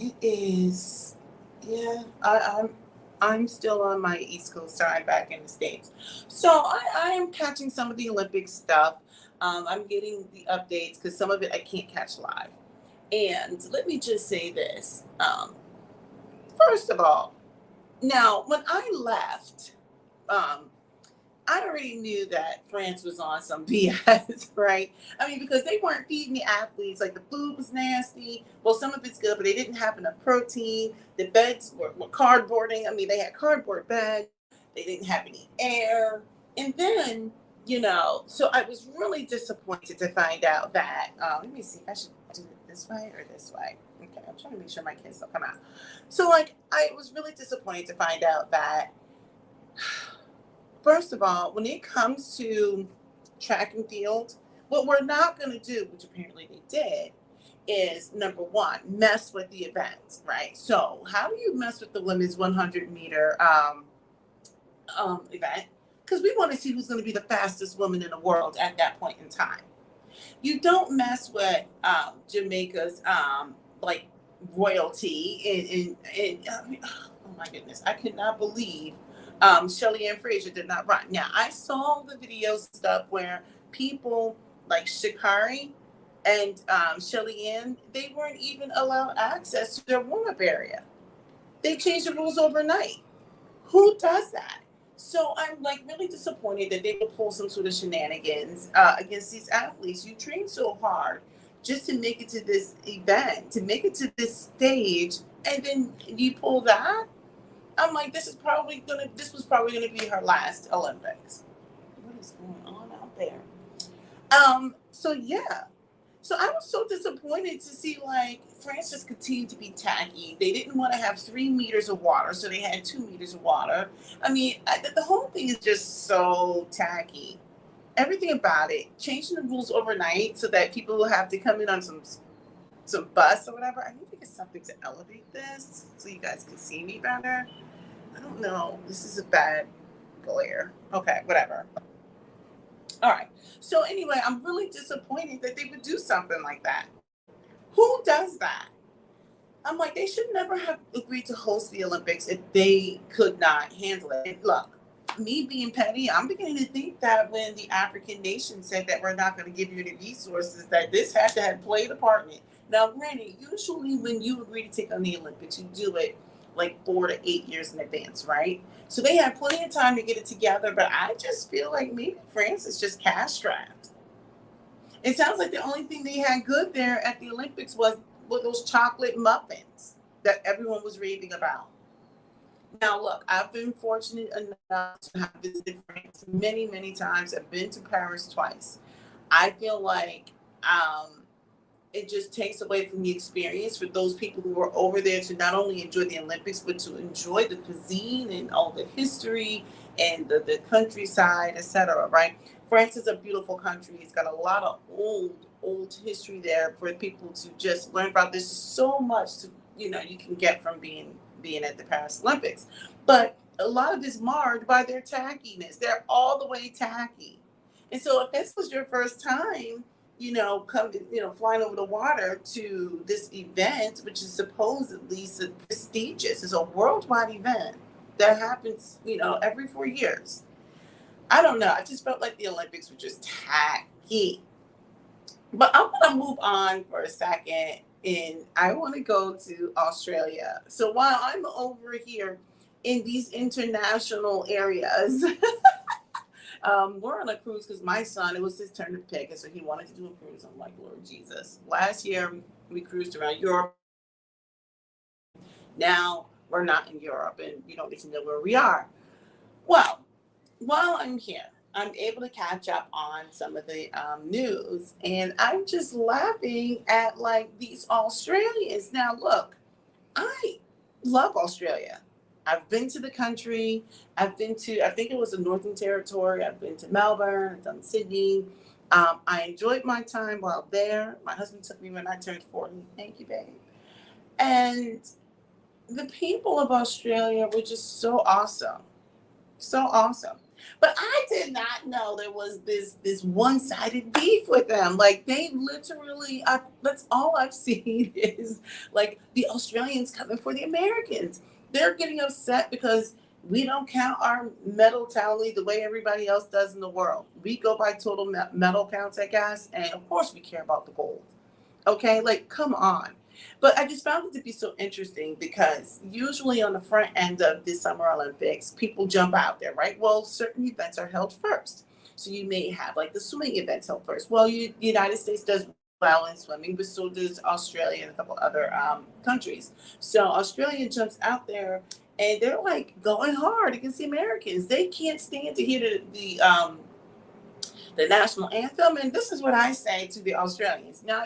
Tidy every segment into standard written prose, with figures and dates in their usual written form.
It is, yeah. I'm still on my East Coast time back in the States. So I am catching some of the Olympic stuff. I'm getting the updates because some of it I can't catch live. And let me just say this. First of all, now when I left, um, I already knew that France was on some BS, right? I mean, because they weren't feeding the athletes. Like the food was nasty. Well, some of it's good, but they didn't have enough protein. The beds were cardboarding. I mean, they had cardboard beds. They didn't have any air. And then, so I was really disappointed to find out that, let me see, I should do it this way or this way. Okay, I'm trying to make sure my kids don't come out. So, like, I was really disappointed to find out that first of all, when it comes to track and field, what we're not going to do, which apparently they did, is number one, mess with the event, right? So, how do you mess with the women's 100-meter event? Because we want to see who's going to be the fastest woman in the world at that point in time. You don't mess with Jamaica's like royalty and oh my goodness, I could not believe Shelly Ann Fraser did not run. Now I saw the videos and stuff where people like Shikari and Shelly Ann, they weren't even allowed access to their warm-up area. They changed the rules overnight. Who does that? So I'm like really disappointed that they would pull some sort of shenanigans against these athletes. You train so hard just to make it to this event, to make it to this stage, and then you pull that. I'm like, this was probably gonna be her last Olympics. What is going on out there? So yeah. So I was so disappointed to see like France just continued to be tacky. They didn't want to have 3 meters of water, so they had 2 meters of water. I mean, the whole thing is just so tacky. Everything about it, changing the rules overnight so that people will have to come in on some bus or whatever. I need to get something to elevate this so you guys can see me better. I don't know. This is a bad glare. Okay, whatever. All right. So anyway, I'm really disappointed that they would do something like that. Who does that? I'm like, they should never have agreed to host the Olympics if they could not handle it. And look, me being petty, I'm beginning to think that when the African nation said that we're not going to give you any resources, that this had to have played a part in it. Now, granted, usually when you agree to take on the Olympics, you do it like 4 to 8 years in advance, right? So they had plenty of time to get it together, but I just feel like maybe France is just cash strapped. It sounds like the only thing they had good there at the Olympics was those chocolate muffins that everyone was raving about. Now, look, I've been fortunate enough to have visited France many, many times. I've been to Paris twice. I feel like it just takes away from the experience for those people who were over there to not only enjoy the Olympics, but to enjoy the cuisine and all the history and the countryside, etc. Right? France is a beautiful country. It's got a lot of old history there for people to just learn about. There's so much to you can get from being at the Paris Olympics, but a lot of it's marred by their tackiness. They're all the way tacky, and so if this was your first time flying over the water to this event, which is supposedly so prestigious. It's a worldwide event that happens, every 4 years. I don't know. I just felt like the Olympics were just tacky. But I'm going to move on for a second and I want to go to Australia. So while I'm over here in these international areas, we're on a cruise because my son, it was his turn to pick, and so he wanted to do a cruise. I'm like, Lord Jesus. Last year, we cruised around Europe. Now, we're not in Europe, and we don't get to know where we are. Well, while I'm here, I'm able to catch up on some of the news, and I'm just laughing at, like, these Australians. Now, look, I love Australia. I've been to the country. I've been to, I think it was the Northern Territory. I've been to Melbourne. I've done Sydney. I enjoyed my time while there. My husband took me when I turned 40. Thank you, babe. And the people of Australia were just so awesome. So awesome. But I did not know there was this one-sided beef with them. Like they literally, that's all I've seen is like the Australians coming for the Americans. They're getting upset because we don't count our medal tally the way everybody else does in the world. We go by total medal counts, I guess, and of course we care about the gold. Okay, like come on. But I just found it to be so interesting because usually on the front end of the Summer Olympics, people jump out there, right? Well, certain events are held first. So you may have like the swimming events held first. Well, the United States does well in swimming, but so does Australia and a couple other countries. So Australia jumps out there and they're like going hard against the Americans. They can't stand to hear the national anthem. And this is what I say to the Australians. Now,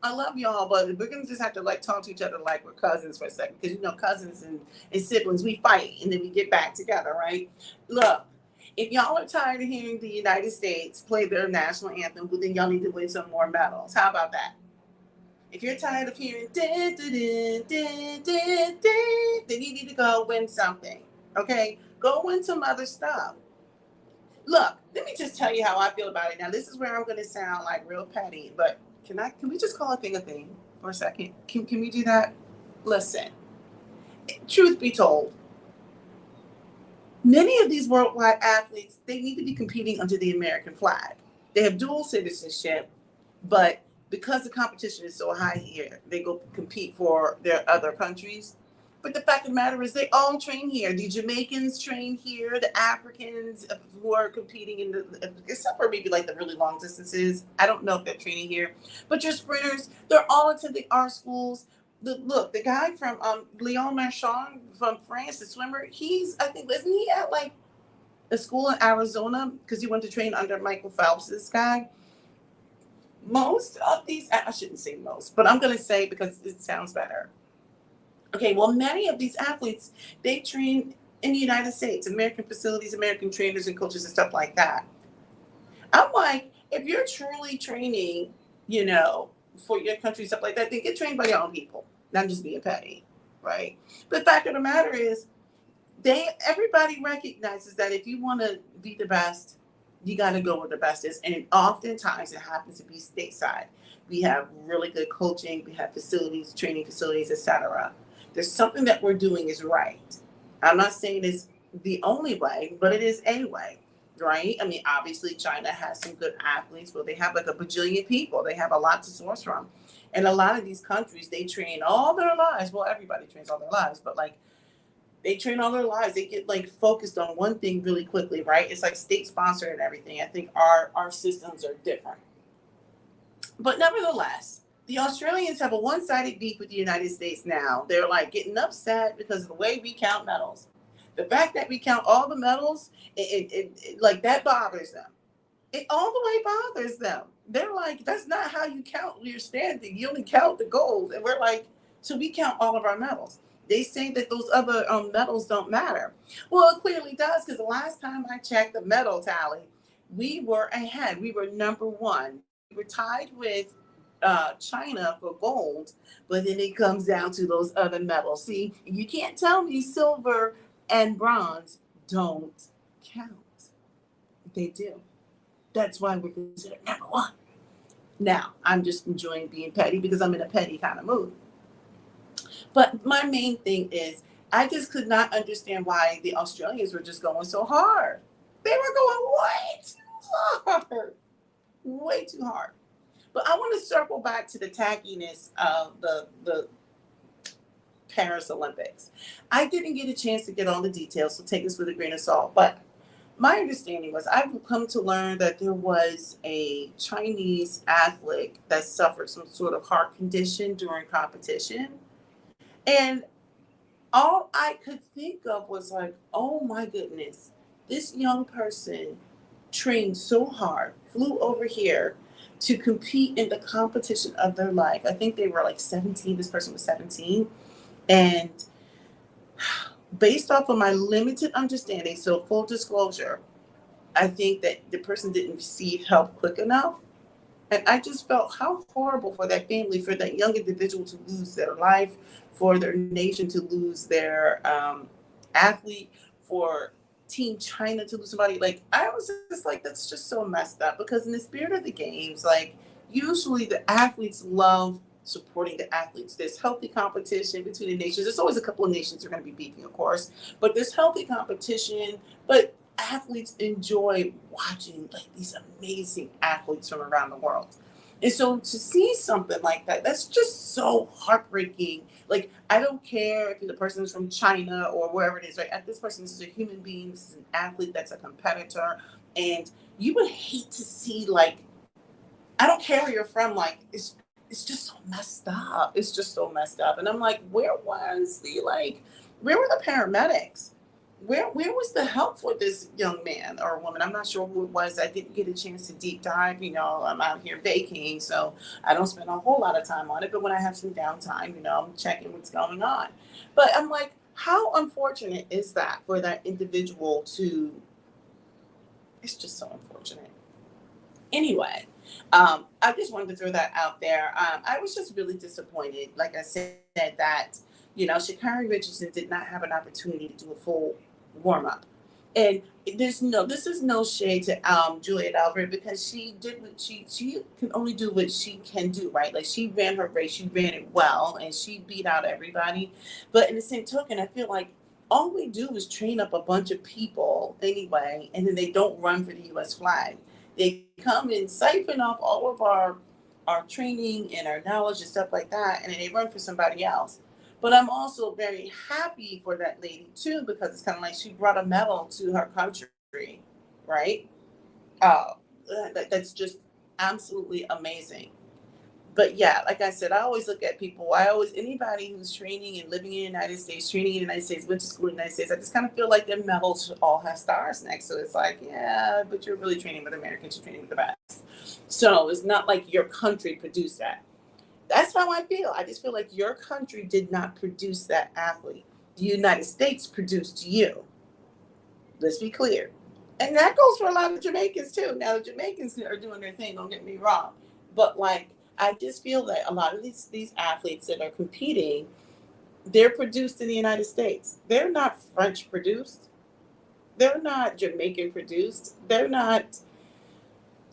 I love y'all, but we're gonna just have to like talk to each other like we're cousins for a second, because cousins and siblings, we fight and then we get back together, right? Look, if y'all are tired of hearing the United States play their national anthem, well, then y'all need to win some more medals. How about that? If you're tired of hearing din, din, din, din, din, din, then you need to go win something. Okay? Go win some other stuff. Look, let me just tell you how I feel about it. Now, this is where I'm going to sound like real petty, but can we just call a thing for a second? Can we do that? Listen, truth be told, many of these worldwide athletes, they need to be competing under the American flag. They have dual citizenship, but because the competition is so high here, they go compete for their other countries. But the fact of the matter is, they all train here. The Jamaicans train here. The Africans who are competing except for maybe like the really long distances. I don't know if they're training here. But your sprinters, they're all attending our schools. The guy from Leon Marchand from France, the swimmer, I think, isn't he at like a school in Arizona because he went to train under Michael Phelps, this guy? Most of these, I shouldn't say most, but I'm going to say because it sounds better. Okay, well, many of these athletes, they train in the United States, American facilities, American trainers and coaches and stuff like that. I'm like, if you're truly training, for your country, stuff like that, then get trained by your own people, not just being petty, right? But the fact of the matter is, everybody recognizes that if you want to be the best, you got to go where the best is. And oftentimes it happens to be stateside. We have really good coaching, we have facilities, training facilities, etc. There's something that we're doing is right. I'm not saying it's the only way, but it is a way, right? I mean, obviously, China has some good athletes. Well, they have like a bajillion people. They have a lot to source from. And a lot of these countries, they train all their lives. Well, everybody trains all their lives, but like they train all their lives. They get like focused on one thing really quickly, right? It's like state sponsored and everything. I think our systems are different. But nevertheless, the Australians have a one-sided beef with the United States now. They're like getting upset because of the way we count medals. The fact that we count all the medals, it like that bothers them. It all the way bothers them. They're like, that's not how you count your standing. You only count the gold. And we're like, so we count all of our medals. They say that those other medals don't matter. Well, it clearly does, because the last time I checked the medal tally, we were ahead. We were number one. We were tied with China for gold, but then it comes down to those other medals. See, you can't tell me silver and bronze don't count. They do. That's why we're considered number one. Now, I'm just enjoying being petty because I'm in a petty kind of mood. But my main thing is, I just could not understand why the Australians were just going so hard. They were going way too hard. Way too hard. But I want to circle back to the tackiness of the Paris Olympics. I didn't get a chance to get all the details, so take this with a grain of salt. But my understanding was, I've come to learn that there was a Chinese athlete that suffered some sort of heart condition during competition. And all I could think of was like, oh my goodness, this young person trained so hard, flew over here to compete in the competition of their life. I think they were like 17. This person was 17. And based off of my limited understanding, so full disclosure, I think that the person didn't receive help quick enough. And I just felt how horrible for that family, for that young individual to lose their life, for their nation to lose their athlete, for Team China to lose somebody. Like, I was just like, that's just so messed up because in the spirit of the games, like, usually the athletes love supporting the athletes. There's healthy competition between the nations. There's always a couple of nations that are going to be beefing, of course, but there's healthy competition. But athletes enjoy watching like these amazing athletes from around the world. And so to see something like that, that's just so heartbreaking. Like, I don't care if the person is from China or wherever it is, right? This person is a human being, this is an athlete, that's a competitor. And you would hate to see, like, I don't care where you're from, like, it's just so messed up. It's just so messed up. And I'm like, where were the paramedics? Where was the help for this young man or woman? I'm not sure who it was. I didn't get a chance to deep dive. I'm out here baking, so I don't spend a whole lot of time on it. But when I have some downtime, I'm checking what's going on. But I'm like, how unfortunate is that for that individual to? It's just so unfortunate. Anyway, I just wanted to throw that out there. I was just really disappointed, like I said, that Sha'Carri Richardson did not have an opportunity to do a full warm up. And this is no shade to Juliet Albert because she did what she can only do what she can do, right? Like, she ran her race, she ran it well, and she beat out everybody. But in the same token, I feel like all we do is train up a bunch of people anyway, and then they don't run for the U.S. flag. They come and siphon off all of our training and our knowledge and stuff like that, and then they run for somebody else. But I'm also very happy for that lady too, because it's kind of like she brought a medal to her country, right? Uh, that's just absolutely amazing. But yeah, like I said, I always look at people. Anybody who's training and living in the United States, training in the United States, went to school in the United States, I just kind of feel like their medals should all have stars next to it. It's like, yeah, but you're really training with Americans, you're training with the best. So it's not like your country produced that. That's how I feel. I just feel like your country did not produce that athlete. The United States produced you. Let's be clear. And that goes for a lot of Jamaicans too. Now the Jamaicans are doing their thing, don't get me wrong. But like, I just feel that a lot of these athletes that are competing, they're produced in the United States. They're not French produced. They're not Jamaican produced. They're not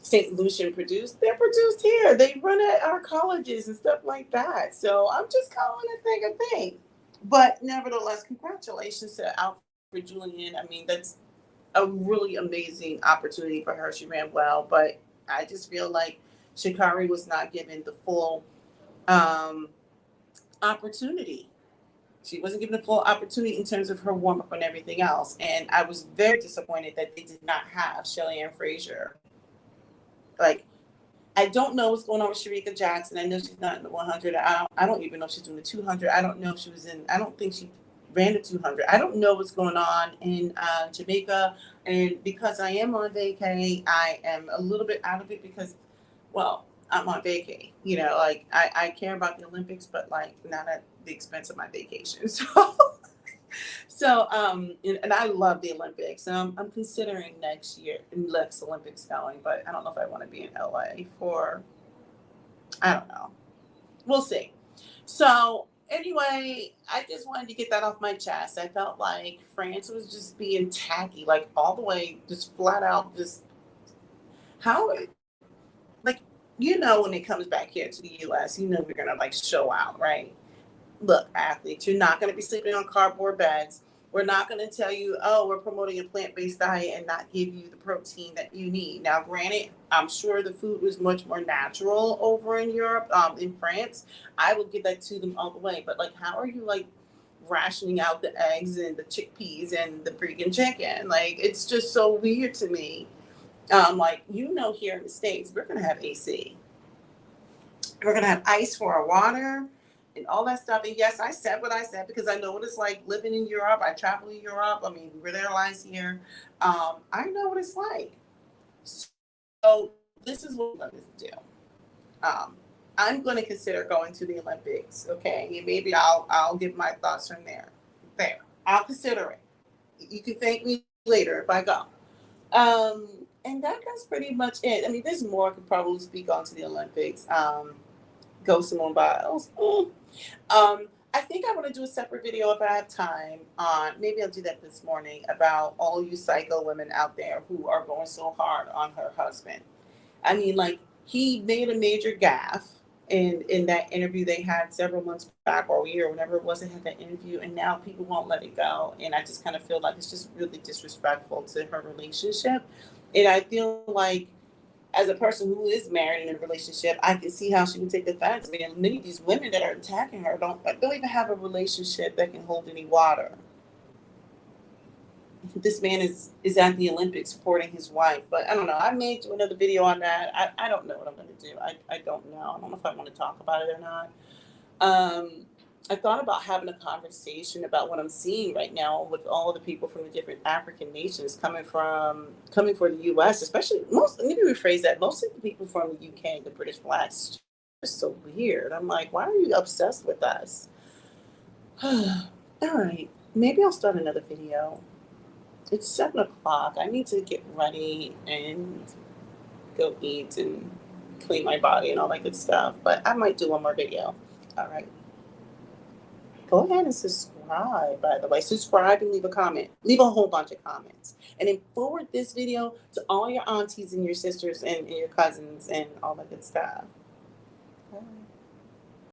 St. Lucian produced. They're produced here. They run at our colleges and stuff like that. So I'm just calling a thing a thing. But nevertheless, congratulations to Alfred Julian. I mean, that's a really amazing opportunity for her. She ran well, but I just feel like Sha'Carri was not given the full um, opportunity. She wasn't given a full opportunity in terms of her warm up and everything else. And I was very disappointed that they did not have Shelly Ann Frazier. Like, I don't know what's going on with Sharika Jackson. I know she's not in the 100. I don't even know if she's doing the 200. I don't know if she was in, I don't think she ran the 200. I don't know what's going on in Jamaica. And because I am on vacay, I am a little bit out of it because, well, I'm on vacay. Like, I care about the Olympics, but like not at the expense of my vacation. And I love the Olympics. I'm considering next Olympics going, but I don't know if I want to be in LA for, I don't know. We'll see. So anyway, I just wanted to get that off my chest. I felt like France was just being tacky, like all the way, just flat out, just how, like, when it comes back here to the US, we're going to like show out, right? Look, athletes, you're not going to be sleeping on cardboard beds. We're not going to tell you, oh, we're promoting a plant-based diet and not give you the protein that you need. Now, granted, I'm sure the food was much more natural over in Europe, in France. I will give that to them all the way. But like, how are you like rationing out the eggs and the chickpeas and the freaking chicken? Like, it's just so weird to me. Like, here in the States, we're going to have AC. We're going to have ice for our water and all that stuff. And yes, I said what I said because I know what it's like living in Europe. I travel in Europe. I mean, we're there lies here. I know what it's like. So this is what I'm going to do. I'm going to consider going to the Olympics. Okay, and maybe I'll give my thoughts from there. I'll consider it. You can thank me later if I go. And that's pretty much it. I mean, there's more I could probably speak on to the Olympics. Go Simone Biles. I I think I want to do a separate video if I have time on, maybe I'll do that this morning, about all you psycho women out there who are going so hard on her husband. I mean, like, he made a major gaffe in that interview they had several months back or a year, or whenever it was, they had that interview, and now people won't let it go. And I just kind of feel like it's just really disrespectful to her relationship. And I feel like, as a person who is married in a relationship, I can see how she would take offense. I mean, many of these women that are attacking her don't even have a relationship that can hold any water. This man is at the Olympics supporting his wife, but I don't know. I may do another video on that. I don't know what I'm going to do. I don't know. I don't know if I want to talk about it or not. Um, I thought about having a conversation about what I'm seeing right now with all the people from the different African nations coming for the U.S. Especially most. Let me rephrase that. Most of the people from the UK, the British blacks, just so weird. I'm like, why are you obsessed with us? All right, maybe I'll start another video. It's 7 o'clock. I need to get ready and go eat and clean my body and all that good stuff. But I might do one more video. All right. Go ahead and subscribe, by the way. Subscribe and leave a comment. Leave a whole bunch of comments. And then forward this video to all your aunties and your sisters and your cousins and all that good stuff. Bye.